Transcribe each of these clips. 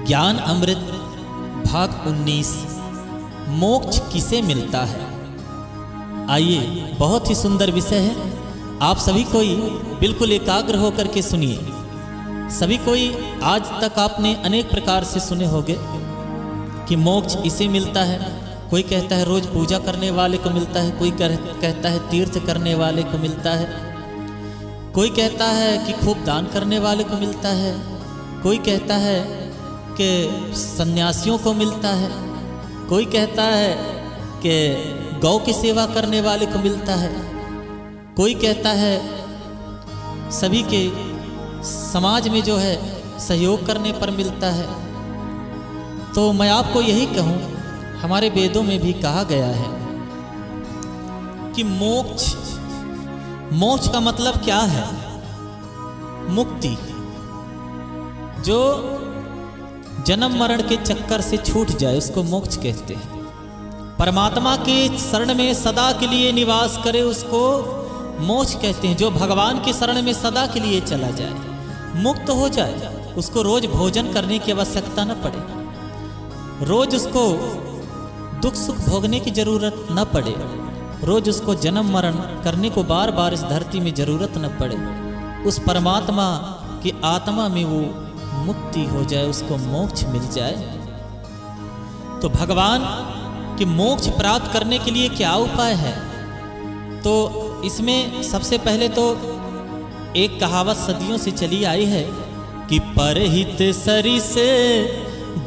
ज्ञान अमृत भाग 19 मोक्ष किसे मिलता है। आइए, बहुत ही सुंदर विषय है। आप सभी कोई बिल्कुल एकाग्र होकर के सुनिए। सभी कोई आज तक आपने अनेक प्रकार से सुने होंगे कि मोक्ष इसे मिलता है। कोई कहता है रोज पूजा करने वाले को मिलता है, कोई कहता है तीर्थ करने वाले को मिलता है, कोई कहता है कि खूब दान करने वाले को मिलता है, कोई कहता है कि सन्यासियों को मिलता है, कोई कहता है कि गौ की सेवा करने वाले को मिलता है, कोई कहता है सभी के समाज में जो है सहयोग करने पर मिलता है। तो मैं आपको यही कहूँ, हमारे वेदों में भी कहा गया है कि मोक्ष का मतलब क्या है। मुक्ति, जो जन्म मरण के चक्कर से छूट जाए उसको मोक्ष कहते हैं। परमात्मा के शरण में सदा के लिए निवास करे उसको मोक्ष कहते हैं। जो भगवान की शरण में सदा के लिए चला जाए, मुक्त हो जाए, उसको रोज भोजन करने की आवश्यकता न पड़े, रोज उसको दुख सुख भोगने की जरूरत न पड़े, रोज उसको जन्म मरण करने को बार बार इस धरती में जरूरत न पड़े। उस परमात्मा की आत्मा में वो मुक्ति हो जाए, उसको मोक्ष मिल जाए। तो भगवान के मोक्ष प्राप्त करने के लिए क्या उपाय है? तो इसमें सबसे पहले तो एक कहावत सदियों से चली आई है कि परहित सरि से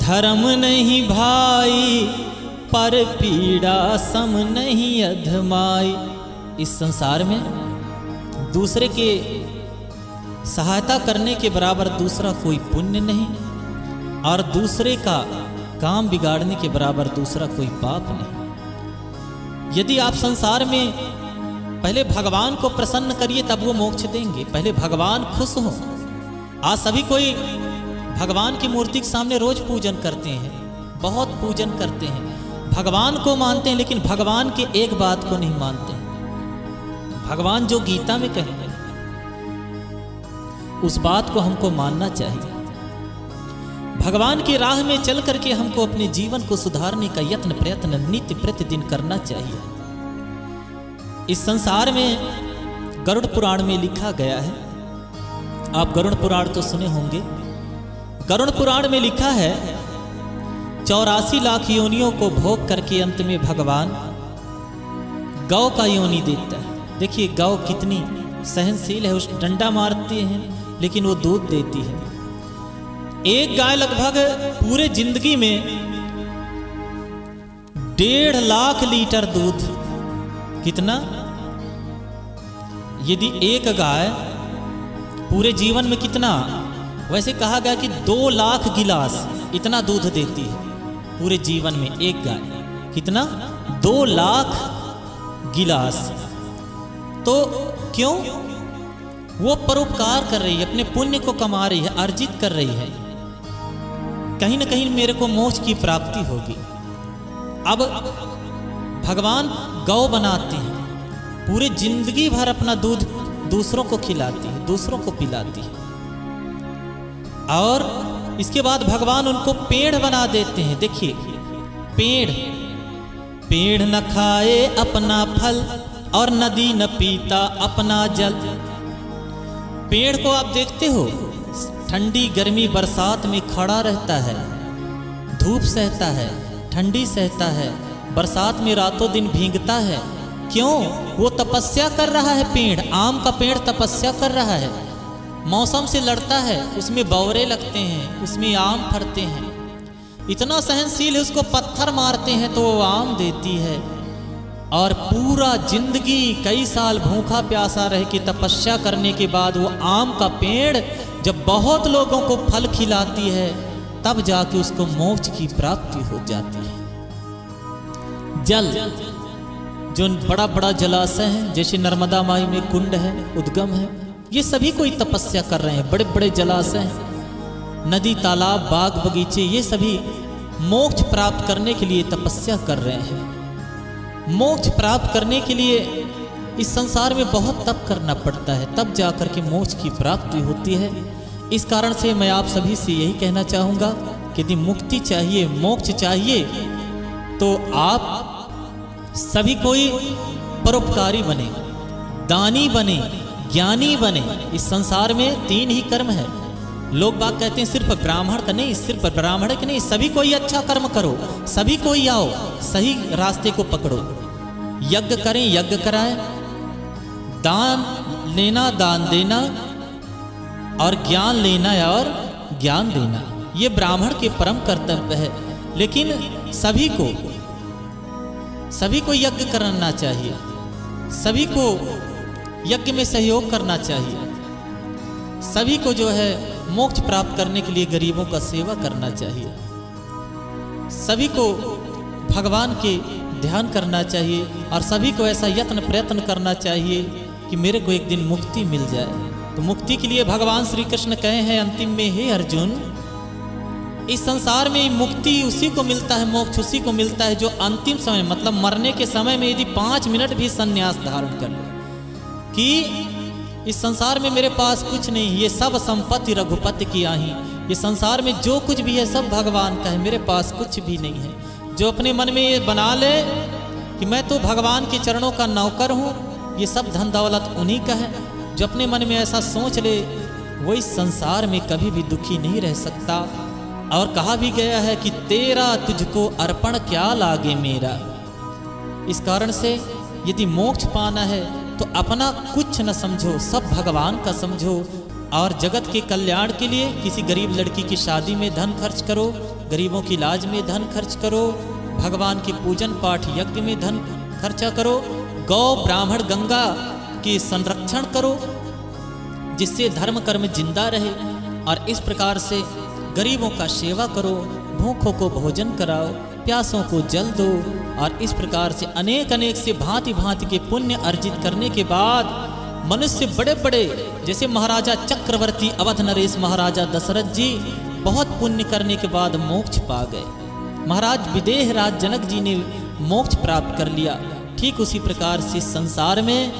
धर्म नहीं भाई, पर पीड़ा सम नहीं अधमाई। इस संसार में दूसरे के सहायता करने के बराबर दूसरा कोई पुण्य नहीं, और दूसरे का काम बिगाड़ने के बराबर दूसरा कोई पाप नहीं। यदि आप संसार में पहले भगवान को प्रसन्न करिए तब वो मोक्ष देंगे। पहले भगवान खुश हो। आज सभी कोई भगवान की मूर्ति के सामने रोज पूजन करते हैं, बहुत पूजन करते हैं, भगवान को मानते हैं, लेकिन भगवान के एक बात को नहीं मानते हैं। भगवान जो गीता में कहे उस बात को हमको मानना चाहिए। भगवान की राह में चल करके हमको अपने जीवन को सुधारने का यत्न प्रयत्न नित्य प्रतिदिन करना चाहिए। इस संसार में गरुड़ पुराण में लिखा गया है, आप गरुड़ पुराण तो सुने होंगे। गरुड़ पुराण में लिखा है 84 लाख योनियों को भोग करके अंत में भगवान गौ का योनि देता है। देखिए गौ कितनी सहनशील है, उस डंडा मारती है लेकिन वो दूध देती है। एक गाय लगभग पूरे जिंदगी में 1.5 लाख लीटर दूध, कितना? यदि एक गाय पूरे जीवन में कितना, वैसे कहा गया कि 2 लाख गिलास इतना दूध देती है पूरे जीवन में एक गाय। कितना? 2 लाख गिलास। तो क्यों? वो परोपकार कर रही है, अपने पुण्य को कमा रही है, अर्जित कर रही है। कहीं ना कहीं मेरे को मोक्ष की प्राप्ति होगी। अब भगवान गौ बनाते हैं, पूरे जिंदगी भर अपना दूध दूसरों को खिलाती है, दूसरों को पिलाती है, और इसके बाद भगवान उनको पेड़ बना देते हैं। देखिए पेड़ न खाए अपना फल, और नदी न पीता अपना जल। पेड़ को आप देखते हो, ठंडी गर्मी बरसात में खड़ा रहता है, धूप सहता है, ठंडी सहता है, बरसात में रातों दिन भीगता है। क्यों? वो तपस्या कर रहा है। पेड़, आम का पेड़ तपस्या कर रहा है, मौसम से लड़ता है, उसमें बौरे लगते हैं, उसमें आम फरते हैं, इतना सहनशील है, उसको पत्थर मारते हैं तो वो आम देती है। और पूरा जिंदगी कई साल भूखा प्यासा रह के तपस्या करने के बाद वो आम का पेड़ जब बहुत लोगों को फल खिलाती है तब जाके उसको मोक्ष की प्राप्ति हो जाती है। जल, जो बड़ा बड़ा जलाशय है, जैसे नर्मदा माई में कुंड है, उद्गम है, ये सभी कोई तपस्या कर रहे हैं। बड़े बड़े जलाशय हैं, नदी तालाब बाग बगीचे, ये सभी मोक्ष प्राप्त करने के लिए तपस्या कर रहे हैं। मोक्ष प्राप्त करने के लिए इस संसार में बहुत तप करना पड़ता है, तब जाकर के मोक्ष की प्राप्ति होती है। इस कारण से मैं आप सभी से यही कहना चाहूँगा कि यदि मुक्ति चाहिए, मोक्ष चाहिए, तो आप सभी कोई परोपकारी बने, दानी बने, ज्ञानी बने। इस संसार में 3 ही कर्म है। लोग बात कहते हैं सिर्फ ब्राह्मण का नहीं, सिर्फ ब्राह्मण का नहीं, सभी कोई अच्छा कर्म करो, सभी कोई आओ, सही रास्ते को पकड़ो। यज्ञ करें, यज्ञ कराएं, दान लेना, दान देना, और ज्ञान लेना और ज्ञान देना, ये ब्राह्मण के परम कर्तव्य है। लेकिन सभी को यज्ञ करना चाहिए, सभी को यज्ञ में सहयोग करना चाहिए, सभी को जो है मोक्ष प्राप्त करने के लिए गरीबों का सेवा करना चाहिए, सभी को भगवान के ध्यान करना चाहिए, और सभी को ऐसा यत्न प्रयत्न करना चाहिए कि मेरे को एक दिन मुक्ति मिल जाए। तो मुक्ति के लिए भगवान श्री कृष्ण कहे हैं अंतिम में, हे अर्जुन, इस संसार में मुक्ति उसी को मिलता है, मोक्ष उसी को मिलता है जो अंतिम समय, मतलब मरने के समय में यदि 5 मिनट भी संन्यास धारण कर ले कि इस संसार में मेरे पास कुछ नहीं, ये सब संपत्ति रघुपति की आही, ये संसार में जो कुछ भी है सब भगवान का है, मेरे पास कुछ भी नहीं है। जो अपने मन में ये बना ले कि मैं तो भगवान के चरणों का नौकर हूँ, ये सब धन दौलत उन्हीं का है, जो अपने मन में ऐसा सोच ले वो इस संसार में कभी भी दुखी नहीं रह सकता। और कहा भी गया है कि तेरा तुझको अर्पण क्या लागे मेरा। इस कारण से यदि मोक्ष पाना है तो अपना कुछ न समझो, सब भगवान का समझो, और जगत के कल्याण के लिए किसी गरीब लड़की की शादी में धन खर्च करो, गरीबों की इलाज में धन खर्च करो, भगवान के पूजन पाठ यज्ञ में धन खर्चा करो, गौ ब्राह्मण गंगा के संरक्षण करो, जिससे धर्म कर्म जिंदा रहे, और इस प्रकार से गरीबों का सेवा करो, भूखों को भोजन कराओ, प्यासों को जल दो, और इस प्रकार से अनेक अनेक से भांति भांति के पुण्य अर्जित करने के बाद मनुष्य बड़े बड़े, जैसे महाराजा चक्रवर्ती अवध नरेश महाराजा दशरथ जी बहुत पुण्य करने के बाद मोक्ष पा गए। महाराज विदेह राज जनक जी ने मोक्ष प्राप्त कर लिया। ठीक उसी प्रकार से संसार में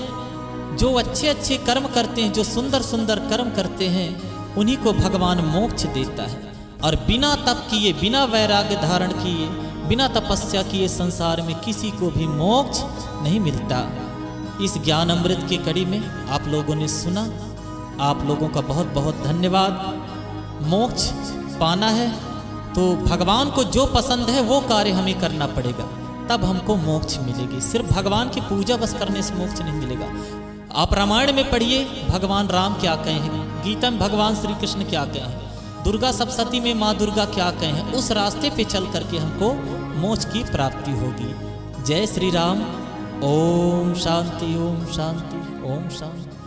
जो अच्छे अच्छे कर्म करते हैं, जो सुंदर सुंदर कर्म करते हैं, उन्हीं को भगवान मोक्ष देता है। और बिना तप किए, बिना वैराग्य धारण किए, बिना तपस्या किए संसार में किसी को भी मोक्ष नहीं मिलता। इस ज्ञान अमृत की कड़ी में आप लोगों ने सुना, आप लोगों का बहुत बहुत धन्यवाद। मोक्ष पाना है तो भगवान को जो पसंद है वो कार्य हमें करना पड़ेगा, तब हमको मोक्ष मिलेगी। सिर्फ भगवान की पूजा बस करने से मोक्ष नहीं मिलेगा। आप रामायण में पढ़िए भगवान राम क्या कहे हैं, गीता में भगवान श्री कृष्ण क्या कहे हैं, दुर्गा सप्तशती में माँ दुर्गा क्या कहे हैं, उस रास्ते पे चल करके हमको मोक्ष की प्राप्ति होगी। जय श्री राम। ओम शांति, ओम शांति, ओम शांति।